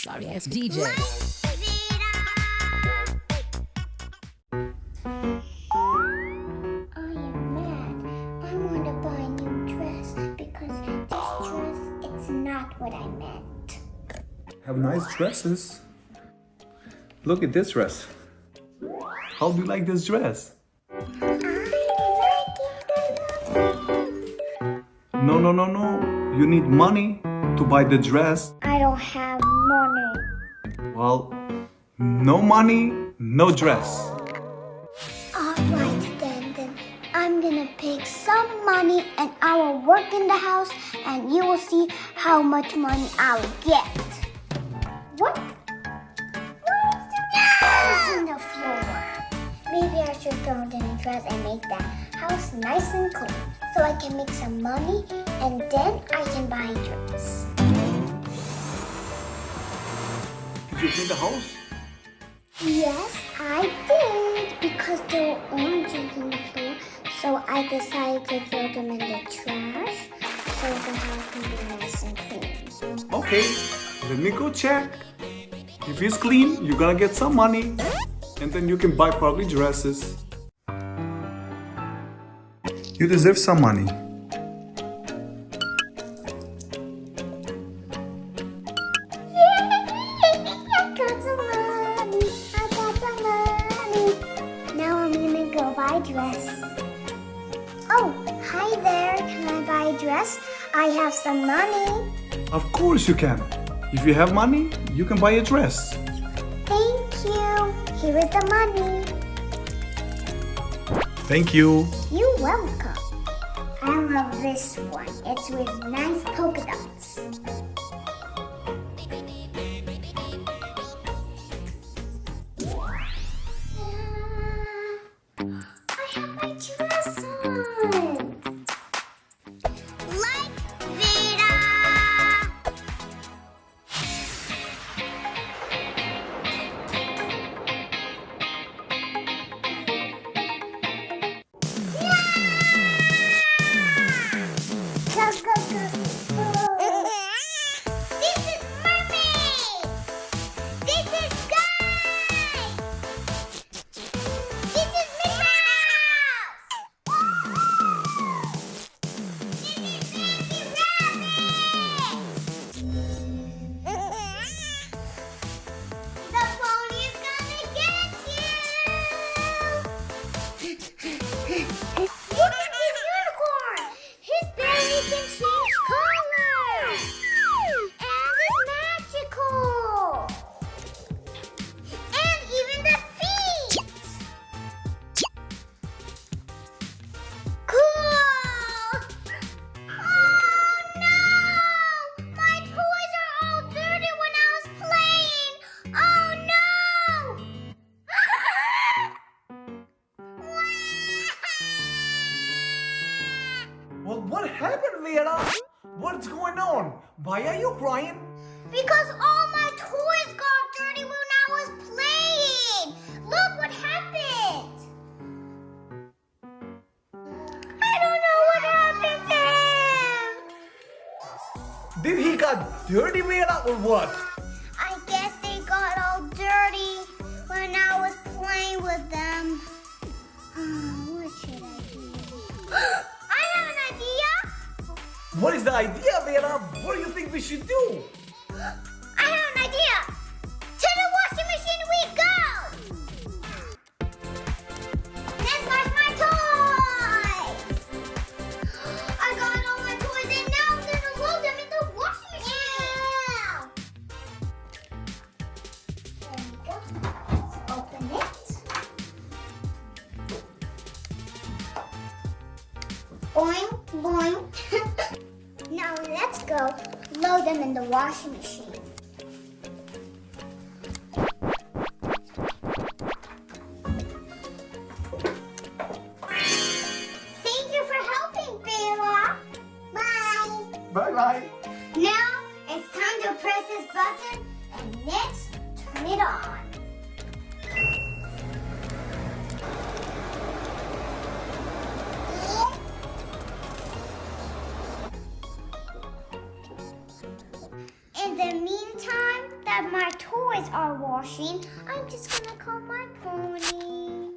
sorry ass DJ. I am mad. I want to buy a new dress because this dress, it's not what I meant. Have nice dresses. Look at this dress. How do you like this dress? No. You need money to buy the dress. I don't have money. Well, no money, no dress. Alright then I'm gonna pick some money and I will work in the house and you will see how much money I will get. What? What is in the floor? Maybe I should throw it in the dress and make the house nice and clean so I can make some money and then I can buy a dress. Did you clean the house? Yes, I did because there were oranges in the floor, so I decided to throw them in the trash so the house can be nice and clean. Okay, let me go check. If it's clean, you're gonna get some money. And then you can buy probably dresses. You deserve some money. Now I'm gonna go buy a dress. Oh, hi there. Can I buy a dress? I have some money. Of course you can. If you have money, you can buy a dress. Thank you. Here is the money. Thank you. You're welcome. I love this one. It's with nice polka dots. I have my dress on. Like Vita. Go. This is Mermaid. This is Sky. This is Mickey Mouse. This is Nancy Rabbit. The pony's gonna get you. Look at this unicorn. His belly can change colors. And it's magical. And even the feet. Cool. Oh no! My toys are all dirty when I was playing. Oh no! Well, what happened, Vera? What's going on? Why are you crying? Because all my toys got dirty when I was playing. Look what happened. I don't know what happened to him. Did he got dirty, Vera, or what? I guess they got all dirty when I was playing with them. What should I do? I have an idea. What is the idea, Vera? What do you think we should do? I have an idea. To the washing machine we go. Let's wash my toys. I got all my toys and now I'm going to load them in the washing machine. There we go. Let's open it. Boing, boing. Now let's go load them in the washing machine. Thank you for helping, Bella. Bye. Bye-bye. Now it's time to press this button and let's turn it on. In the meantime, the while my toys are washing, I'm just gonna comb my pony.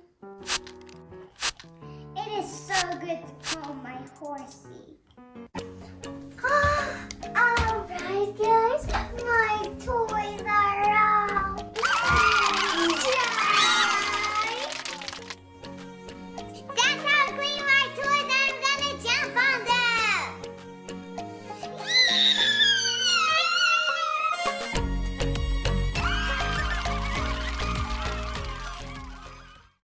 It is so good to comb my horsey.